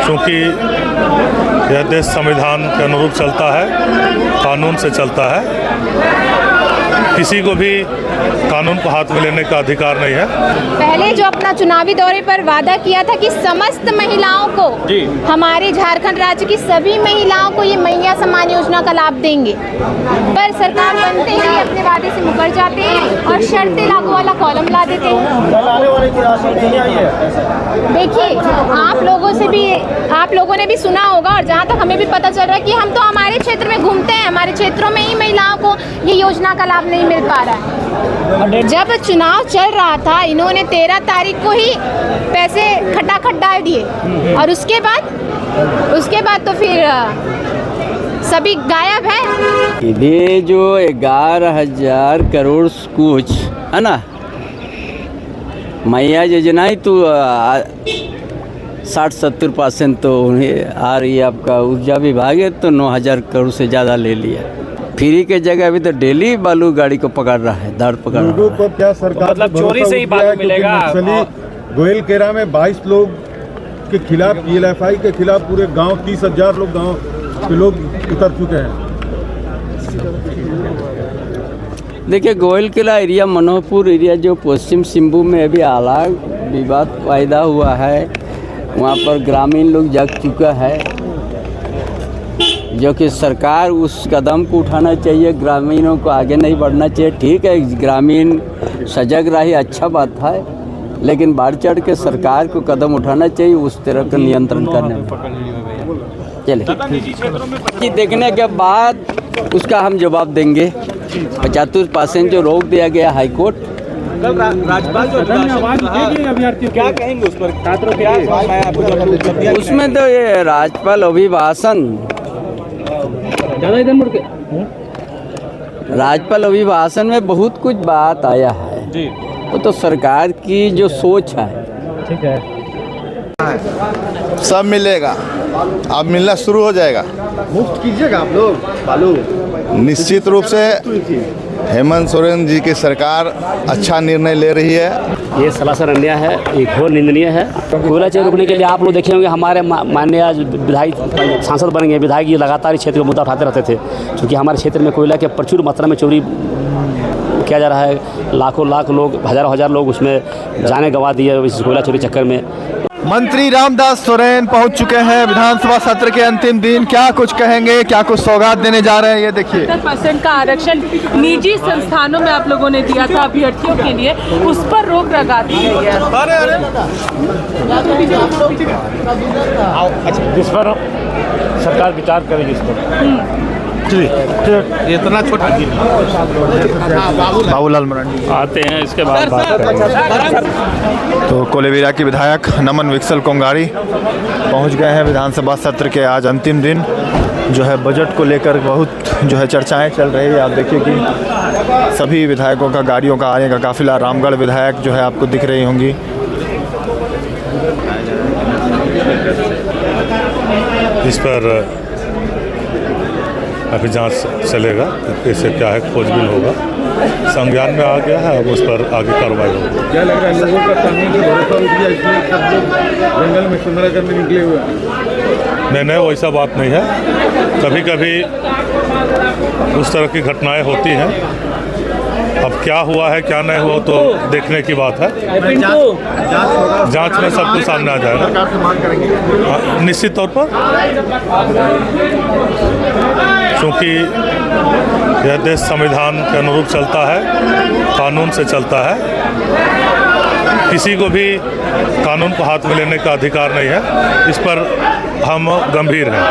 क्योंकि यह देश संविधान के अनुरूप चलता है, कानून से चलता है। किसी को भी कानून को हाथ में लेने का अधिकार नहीं है। पहले जो अपना चुनावी दौरे पर वादा किया था कि समस्त महिलाओं को, हमारे झारखंड राज्य की सभी महिलाओं को ये मैया सम्मान योजना का लाभ देंगे, पर सरकार बनते ही अपने वादे से मुकर जाते हैं और शर्तें लागू वाला कॉलम ला देते हैं। देखिए, आप लोगों ने भी सुना होगा और जहाँ तक हमें भी पता चल रहा है कि हम तो हमारे क्षेत्र में घूमते हैं, हमारे क्षेत्रों में ही महिलाओं को ये योजना का लाभ नहीं मिल पा रहा है। जब चुनाव चल रहा था, इन्होंने 13 तारीख को ही पैसे खटाखट डाल दिए और उसके बाद तो फिर सभी गायब है। ये जो 11,000 करोड़ कुछ है ना, मैया योजना ही तो 60-70% तो उन्हें आ रही है। आपका ऊर्जा विभाग है तो 9,000 करोड़ से ज़्यादा ले लिया। फ्री के जगह अभी तो डेली बालू गाड़ी को पकड़ रहा है, दाड़ पकड़ रहा है। को क्या सरकार मतलब चोरी से ही बालू मिलेगा? गोयलकेरा में 22 लोग के खिलाफ, PLFI के खिलाफ पूरे गांव 30,000 लोग गांव के लोग उतर चुके हैं। देखिए, गोयलकेरा एरिया, मनोहरपुर एरिया जो पश्चिम सिंहभूम में अभी अलग विवाद पैदा हुआ है, वहाँ पर ग्रामीण लोग जग चुका है, जो कि सरकार उस कदम को उठाना चाहिए। ग्रामीणों को आगे नहीं बढ़ना चाहिए। ठीक है, ग्रामीण सजग रही, अच्छा बात है, लेकिन बढ़ चढ़ के सरकार को कदम उठाना चाहिए उस तरह का नियंत्रण करने में। चलिए, देखने के बाद उसका हम जवाब देंगे। 75% जो रोक दिया गया हाईकोर्ट, क्या कहेंगे उस पर? उसमें तो ये राज्यपाल अभिभाषण, राज्यपाल अभिभाषण में बहुत कुछ बात आया है जी। वो तो सरकार की जो सोच है, ठीक है, सब मिलेगा, अब मिलना शुरू हो जाएगा। मुफ्त कीजिएगा आप लोग बालू। निश्चित रूप से हेमंत सोरेन जी की सरकार अच्छा निर्णय ले रही है। ये सरासर अन्याय है, ये घोर निंदनीय है। कोयला चोरी रोकने के लिए आप लोग देखे होंगे, हमारे माननीय विधायक सांसद बन गए विधायक, ये लगातार इस क्षेत्र का मुद्दा उठाते रहते थे, क्योंकि हमारे क्षेत्र में कोयला के प्रचुर मात्रा में चोरी किया जा रहा है। लाखों लाख लोग, हजारों हजार लोग उसमें जाने गंवा दिए इस कोयला चोरी चक्कर में। मंत्री रामदास सोरेन पहुंच चुके हैं विधानसभा सत्र के अंतिम दिन। क्या कुछ कहेंगे, क्या कुछ सौगात देने जा रहे हैं, ये देखिए। 70% का आरक्षण निजी संस्थानों में आप लोगों ने दिया था अभ्यर्थियों के लिए, उस पर रोक लगा दी गई है। जिस पर सरकार विचार करेगी इस पर। इतना छोटा बाबूलाल मरांडी आते हैं, इसके बाद बात करेंगे। तो कोलेबिरा के विधायक नमन विक्सल कोंगारी पहुंच गए हैं विधानसभा सत्र के आज अंतिम दिन। जो है बजट को लेकर बहुत जो है चर्चाएं चल रही है। आप देखिए कि सभी विधायकों का, गाड़ियों का आने का काफिला, रामगढ़ विधायक जो है आपको दिख रही होंगी। इस पर अभी जांच चलेगा, कैसे क्या है, खोजबीन होगा, संज्ञान में आ गया है, अब उस पर आगे कार्रवाई होगी। क्या लग रहा है, लोगों का कानून पर भरोसा उठ गया, इसलिए सब लोग जंगल में संग्रह करने निकले हुए हैं? नहीं, वैसा बात नहीं है। कभी कभी उस तरह की घटनाएं होती हैं। अब क्या हुआ है, क्या नहीं हुआ, तो देखने की बात है। जांच में सब कुछ सामने आ जाएगा निश्चित तौर पर, क्योंकि यह देश संविधान के अनुरूप चलता है, कानून से चलता है। किसी को भी कानून को हाथ में लेने का अधिकार नहीं है। इस पर हम गंभीर हैं।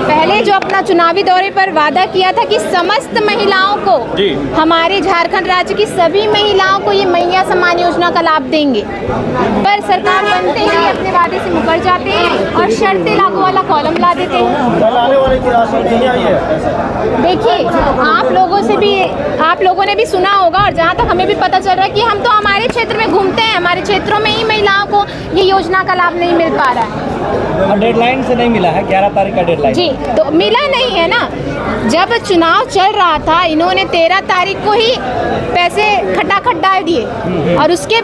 पहले जो अपना चुनावी दौरे पर वादा किया था कि समस्त महिलाओं को, हमारे झारखंड राज्य की सभी महिलाओं को ये मैया सम्मान योजना का लाभ देंगे, पर सरकार बनते ही अपने वादे से मुकर जाते हैं और शर्तें लागू वाला कॉलम ला देते हैं। देखिए, आप लोगों ने भी सुना होगा और जहाँ तक हमें भी पता चल रहा है कि हम तो हमारे क्षेत्र में घूमते हैं, हैं, हमारे क्षेत्रों में ही महिलाओं को ये योजना का लाभ नहीं मिल पा रहा है। और डेडलाइन से नहीं मिला है, 11 तारीख का डेडलाइन। जी, तो मिला नहीं है ना। जब चुनाव चल रहा था इन्होंने 13 तारीख को ही पैसे खटाखट डाल दिए और उसके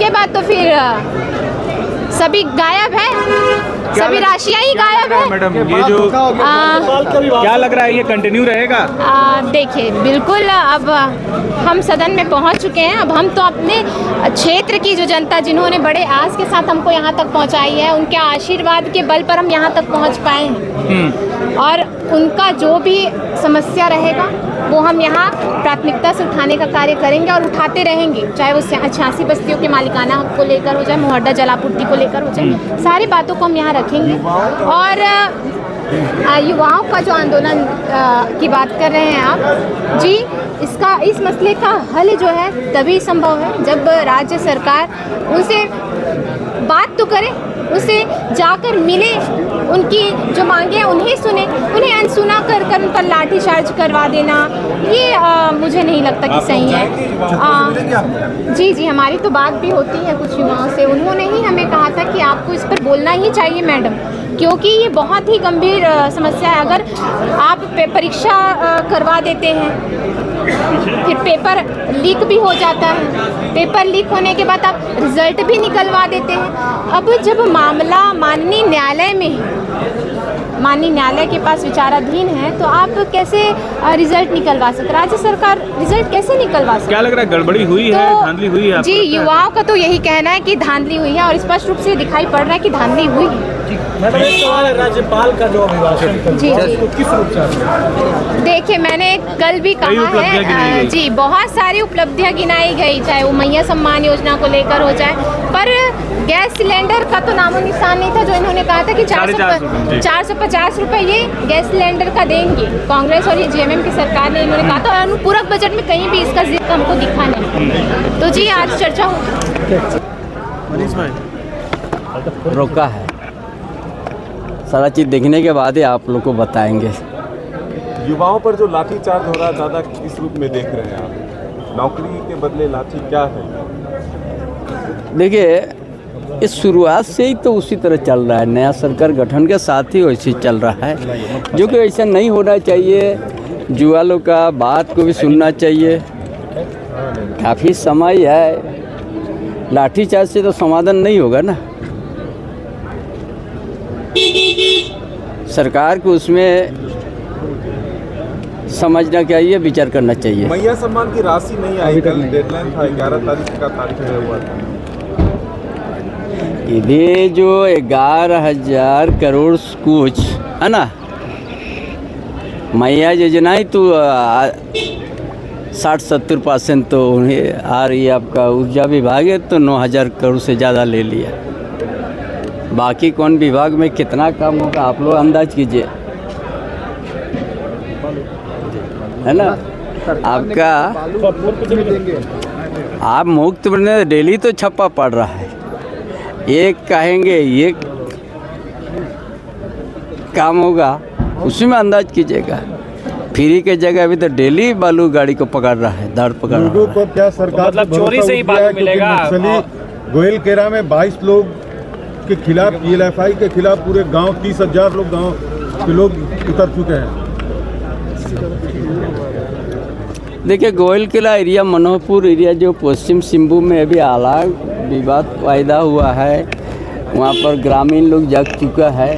बाद तो फिर सभी गायब है, सभी राशियां ही गायब है। मैडम ये जो क्या लग रहा है, ये कंटिन्यू रहेगा? देखिए बिल्कुल, अब हम सदन में पहुंच चुके हैं। अब हम तो अपने क्षेत्र की जो जनता जिन्होंने बड़े आस के साथ हमको यहाँ तक पहुँचाई है, उनके आशीर्वाद के बल पर हम यहाँ तक पहुँच पाए हैं और उनका जो भी समस्या रहेगा वो हम यहाँ प्राथमिकता से उठाने का कार्य करेंगे और उठाते रहेंगे, चाहे वो 86 बस्तियों के मालिकाना हक को लेकर हो जाए, मुहड्डा जलापूर्ति को लेकर हो जाए, सारी बातों को हम यहाँ रखेंगे। और युवाओं का जो आंदोलन की बात कर रहे हैं आप जी, इस मसले का हल जो है तभी संभव है जब राज्य सरकार उनसे बात तो करे, उसे जाकर मिले, उनकी जो मांगे हैं उन्हें सुने, उन्हें अनसुना कर उन पर लाठी चार्ज करवा देना ये मुझे नहीं लगता कि सही है। जी, हमारी तो बात भी होती है कुछ युवाओं से, उन्होंने ही हमें कहा था कि आपको इस पर बोलना ही चाहिए मैडम, क्योंकि ये बहुत ही गंभीर समस्या है। अगर आप परीक्षा करवा देते हैं फिर पेपर लीक भी हो जाता है, पेपर लीक होने के बाद आप रिजल्ट भी निकलवा देते हैं। अब जब मामला माननीय न्यायालय में है, माननीय न्यायालय के पास विचाराधीन है, तो आप कैसे रिजल्ट निकलवा सकते? राज्य सरकार रिजल्ट कैसे निकलवा सकती? क्या लग रहा है, गड़बड़ी हुई है, धांधली हुई है? जी, युवाओं का तो यही कहना है कि धांधली हुई है और स्पष्ट रूप से दिखाई पड़ रहा है कि धांधली हुई है। मैडम एक सवाल है, राज्यपाल का जो अभिभाषण जी किस रूप से? देखिए, मैंने कल भी कहा है जी, बहुत सारी उपलब्धियां गिनाई गई, चाहे वो मैया सम्मान योजना को लेकर हो जाए, पर गैस सिलेंडर का तो नामो निशान नहीं था। जो इन्होंने कहा था कि 450 रुपये ये गैस सिलेंडर का देंगे, कांग्रेस और ये जेएमएम की सरकार ने इन्होंने कहा था, और अनुपूरक बजट में कहीं भी इसका जिक्र हमको दिखा नहीं। तो जी आज चर्चा होगी। रोका है, सारा चीज़ देखने के बाद ही आप लोग को बताएंगे। युवाओं पर जो लाठी चार्ज हो रहा है, दादा किस रूप में देख रहे हैं आप? नौकरी के बदले लाठी क्या है? देखिए, इस शुरुआत से ही तो उसी तरह चल रहा है, नया सरकार गठन के साथ ही वैसे चल रहा है, जो कि ऐसा नहीं होना चाहिए। युवा लोग का बात को भी सुनना चाहिए। काफ़ी समय है, लाठीचार्ज से तो समाधान नहीं होगा ना। सरकार को उसमें समझना चाहिए, विचार करना चाहिए। मैया सम्मान की राशि नहीं आई, कल डेडलाइन था, 11 तारीख का तारीख हुआ था। ये जो 11,000 करोड़ कुछ है ना, मैया योजना ही तो 60-70% तो उन्हें आ रही है। आपका ऊर्जा विभाग है तो 9,000 करोड़ से ज़्यादा ले लिया। बाकी कौन विभाग में कितना काम होगा आप लोग अंदाज कीजिए, है ना। आपका आप मुक्त बने, डेली तो छप्पा पड़ रहा है, एक कहेंगे ये काम होगा, उसी में अंदाज कीजिएगा। फ्री के जगह अभी तो डेली बालू गाड़ी को पकड़ रहा है, दाढ़ पकड़ रहा है। को क्या सरकार मतलब चोरी से ही बालू मिलेगा? गोयलकेरा में 22 लोग के खिलाफ, पीएलएफआई के खिलाफ पूरे गांव 30,000 लोग गांव के लोग उतर चुके हैं। देखिए, गोयलकेरा एरिया, मनोहरपुर एरिया जो पश्चिम सिंहभूम में अभी आला विवाद पैदा हुआ है, वहाँ पर ग्रामीण लोग जग चुका है,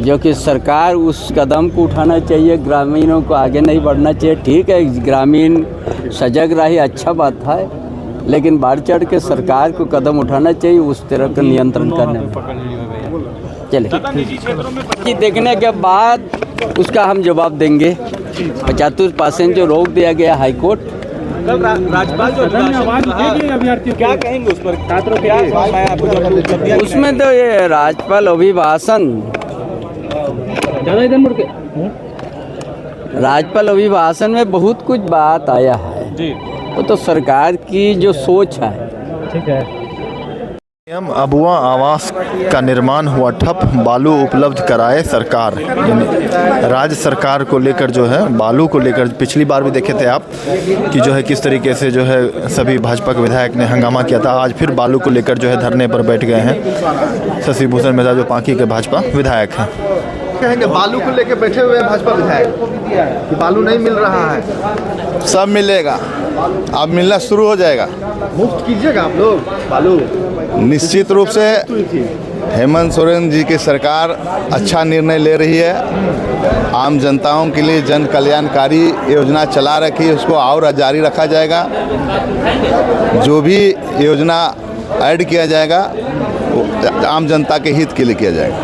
जो कि सरकार उस कदम को उठाना चाहिए, ग्रामीणों को आगे नहीं बढ़ना चाहिए। ठीक है, ग्रामीण सजग रही, अच्छा बात है, लेकिन बढ़ चढ़ के सरकार को कदम उठाना चाहिए उस तरह का नियंत्रण करने में। चलिए, देखने के बाद उसका हम जवाब देंगे। 75% जो रोक दिया गया हाईकोर्ट, कल राज्यपाल जो क्या कहेंगे उस पर? छात्रों के उसमें तो ये राज्यपाल अभिभाषण, राज्यपाल अभिभाषण में बहुत कुछ बात आया है, वो तो सरकार की जो सोच है, ठीक है। पीएम अबुआ आवास का निर्माण हुआ ठप, बालू उपलब्ध कराए सरकार। यानी राज्य सरकार को लेकर जो है बालू को लेकर पिछली बार भी देखे थे आप कि जो है किस तरीके से जो है सभी भाजपा के विधायक ने हंगामा किया था। आज फिर बालू को लेकर जो है धरने पर बैठ गए हैं शशि भूषण मेहता जो पांकी के भाजपा विधायक हैं। कहेंगे बालू को लेकर बैठे हुए हैं भाजपा विधायक कि बालू नहीं मिल रहा है। सब मिलेगा, अब मिलना शुरू हो जाएगा। मुफ्त कीजिएगा आप लोग बालू। निश्चित रूप से हेमंत सोरेन जी की सरकार अच्छा निर्णय ले रही है। आम जनताओं के लिए जन कल्याणकारी योजना चला रखी है, उसको और जारी रखा जाएगा। जो भी योजना ऐड किया जाएगा वो आम जनता के हित के लिए किया जाएगा।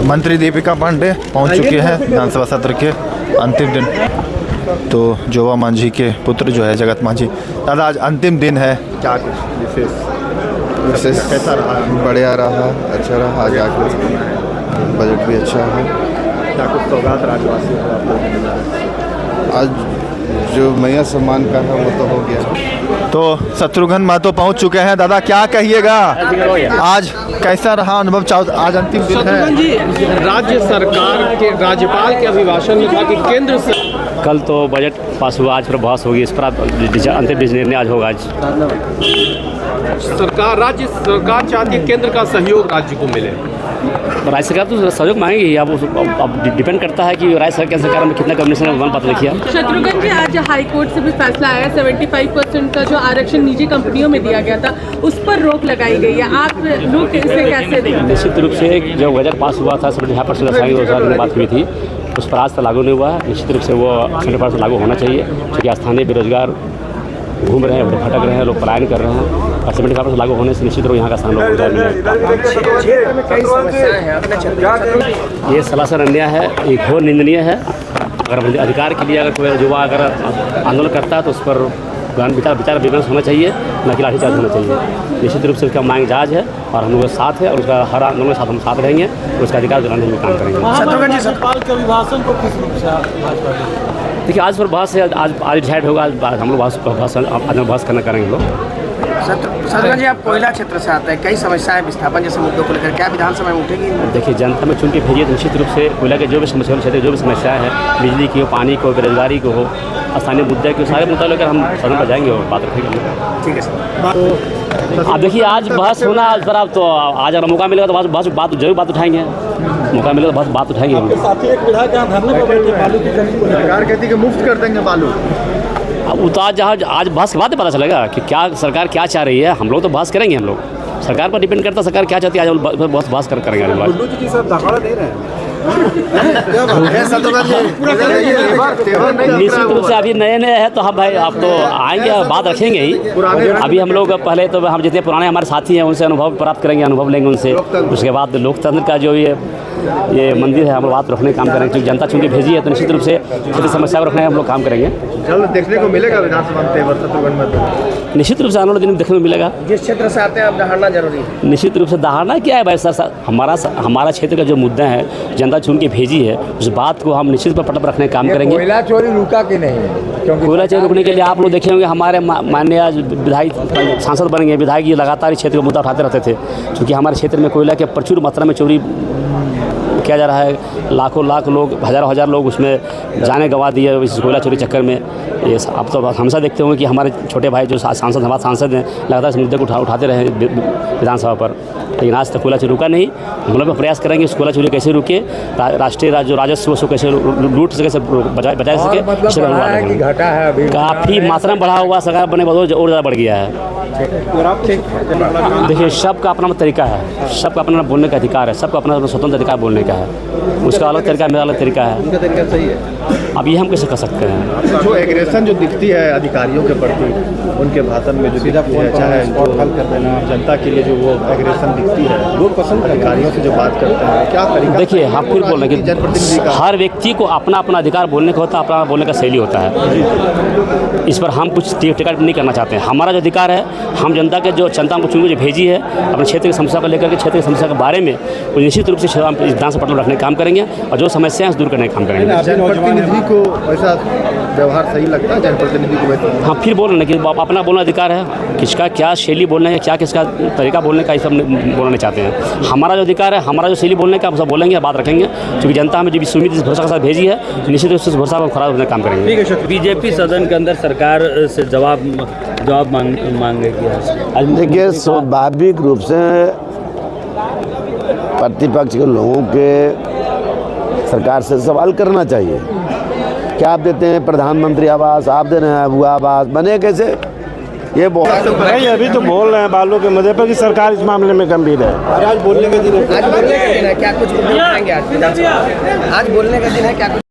मंत्री दीपिका पांडे पहुंच चुके हैं विधानसभा सत्र के अंतिम दिन। तो जोवा मांझी के पुत्र जो है जगत मांझी, दादा आज अंतिम दिन है, क्या कुछ विशेष कैसा रहा? बढ़िया रहा, अच्छा रहा। आज आकर बजट भी अच्छा है। क्या कुछ सौगात राज्यवासियों को आप लोगों को मिला? आज जो मैया सम्मान का है वो तो हो गया। तो शत्रुघ्न महतो पहुंच चुके हैं। दादा क्या कहिएगा, आज कैसा रहा अनुभव? आज अंतिम दिन है। शत्रुघ्न जी, राज्य सरकार के राज्यपाल के अभिभाषण में था कि केंद्र से कल तो बजट पास हुआ, आज फिर बहस होगी, इस पर अंतिम निर्णय आज होगा। आज राज्य सरकार चाहती है केंद्र का सहयोग राज्य को मिले। राज्य सरकार तो सहयोग मांगेगी। अब डिपेंड करता है कि राज्य सरकार में कितना कम्युनिकेशन वन बात लिखिए। शत्रुघ्न जी, आज हाई कोर्ट से भी फैसला आया, 75% का जो आरक्षण निजी कंपनियों में दिया गया था उस पर रोक लगाई गई है। आप लोग इसे कैसे देखें? निश्चित रूप से जो बजट पास हुआ था 75% की बात हुई थी, उस पर आज तक लागू नहीं हुआ है। निश्चित रूप से वो 100% लागू होना चाहिए, क्योंकि स्थानीय बेरोजगार घूम रहे हैं, भटक रहे हैं, लोग पलायन कर रहे हैं, और 75% लागू होने से निश्चित रूप यहाँ का सामना रोजगार मिलेगा। ये सरासर अन्याय है, एक घोर निंदनीय है। अगर अधिकार के लिए अगर कोई युवा अगर आंदोलन करता है तो उस पर विचार विमर्श होना चाहिए, न कि लाठीचार्ज होना चाहिए। निश्चित रूप से उसका मांग जायज़ है और हम लोग के साथ है, और उसका हर आंदोलन के साथ हम साथ रहेंगे और उसका अधिकार दिलाने में काम करेंगे। राज्यपाल के अभिभाषण को किस रूप से? देखिए, आज पर बहस है, आज डिसाइड होगा। आज हम लोग बहस करना करेंगे लोग। शत्रुघ्न जी, आप कोयला क्षेत्र से आते हैं, कई समस्याएं विस्थापन जैसे मुद्दों को लेकर क्या विधानसभा में उठेगी? देखिए, जनता में चुन के भेजिए तो निश्चित रूप से कोयला के जो भी समस्या क्षेत्र जो भी समस्याएं हैं, बिजली की हो, पानी को, बेरोजगारी को हो, स्थानीय मुद्दे के सारे मुद्दे लेकर हम सदन पर जाएंगे और बात रखेंगे। ठीक है सर। अब देखिए, आज बहस होना पर आप तो आज अगर मौका मिलेगा तो बात जरूर बात उठाएंगे। मौका मिलेगा तो बात उठाएंगे हम लोग। साथ ही एक विधायक यहाँ धरने पर बैठे बालू की जमीन को सरकार कहती है कि मुफ्त कर देंगे बालू। अब उतार जहाँ आज बहस के बाद पता चलेगा कि क्या सरकार क्या चाह रही है। हम लोग तो बहस करेंगे, हम लोग सरकार पर डिपेंड करता है सरकार क्या चाहती है। आज हम बहुत बहस करेंगे। निश्चित रूप से अभी नए है तो हम भाई आप तो आएंगे, बात रखेंगे ही। अभी हम लोग पहले तो हम जितने पुराने हमारे साथी हैं उनसे अनुभव प्राप्त करेंगे, अनुभव लेंगे उनसे। उसके बाद लोकतंत्र का जो ये मंदिर है, हम लोग बात रखने का काम करेंगे, क्योंकि जनता चुनके भेजी है तो निश्चित रूप से छोटी समस्या को रखने हम लोग काम करेंगे। जल्द देखने को मिलेगा विधानसभा में तेवर शत्रुघ्न महतो? निश्चित रूप से आने वाले दिन में देखने को मिलेगा। जिस क्षेत्र से आते हैं अब दहाड़ना जरूरी है। निश्चित रूप से दहाड़ना क्या है भाई सर, हमारा क्षेत्र का जो मुद्दा है, जनता चुन के भेजी है, उस बात को हम निश्चित पटल पर रखने का काम करेंगे। कोयला चोरी रुका कि नहीं? कोयला चोरी रुकने के लिए आप लोग देखे होंगे हमारे माननीय आज विधायक सांसद बन गए विधायक, ये लगातार इस क्षेत्र का मुद्दा उठाते रहते थे, क्योंकि हमारे क्षेत्र में कोयला के प्रचुर मात्रा में चोरी किया जा रहा है। लाखों लोग, हज़ारों लोग उसमें जाने गंवा दिए इस कोयला चोरी चक्कर में। ये आप तो हमेशा देखते होंगे कि हमारे छोटे भाई जो सांसद हमारे सांसद हैं लगातार इस मुद्दे को उठाते रहे विधानसभा पर, लेकिन आज तक कोयला चोरी रुका नहीं। हम लोग प्रयास करेंगे इस कोयला चोरी कैसे रुके, राष्ट्रीय जो राजस्व उसको कैसे लूट से कैसे बचा सके। घटा है काफ़ी मात्रा में बढ़ा हुआ, सरकार बने बाद और ज़्यादा बढ़ गया है। देखिए, सबका अपना तरीका है, सबका अपना बोलने का अधिकार है, सबका अपना स्वतंत्र अधिकार बोलने का है। उसका अलग तरीका, मेरा अलग तरीका है। उनका तरीका सही है। अब ये हम कैसे कर सकते हैं? जो एग्रेशन जो दिखती है अधिकारियों के प्रति, उनके भाषण में जो दिखती है, चाहे हल कर देना, जनता के लिए जो वो एग्रेशन दिखती है, लोग पसंद अधिकारियों से जो बात करते हैं, क्या तरीका? देखिए, हम फिर बोल रहे हैं कि हर व्यक्ति को अपना अपना अधिकार बोलने का होता है, अपना बोलने का शैली होता है। इस पर हम कुछ टिकट नहीं करना चाहते हैं। हमारा जो अधिकार है, हम जनता के जो जनता को चुन के जो भेजी है अपने क्षेत्र की समस्या को लेकर के, क्षेत्र की समस्या के बारे में निश्चित रूप से विधानसभा कदम रखने का काम करेंगे और जो समस्याएं हैं दूर करने का काम करेंगे। जनप्रतिनिधि को ऐसा व्यवहार सही लगता है? जनप्रतिनिधि को वैसे हाँ, फिर बोल रहे हैं कि अपना बोलना अधिकार है, किसका क्या शैली बोलने का, क्या किसका तरीका बोलने का, ये सब बोलना चाहते हैं। हमारा जो अधिकार है, हमारा जो शैली बोलने का, हम सब बोलेंगे, बात रखेंगे, क्योंकि जनता हमें जो सुमित इस भरोसा के साथ भेजी है, निश्चित रूप से उस भरोसा को खरा करने का काम करेंगे। बीजेपी सदन के अंदर सरकार से जवाब मांगेगी। देखिए, स्वाभाविक रूप से प्रतिपक्ष के लोगों के सरकार से सवाल करना चाहिए। क्या आप देते हैं प्रधानमंत्री आवास, आप दे रहे हैं वो आवास, बने कैसे? ये नहीं, अभी तो बोल रहे हैं बालों के मजे पर कि सरकार इस मामले में गंभीर है। आज बोलने का दिन है, क्या कुछ उठाएंगे? आज बोलने का दिन है, क्या कुछ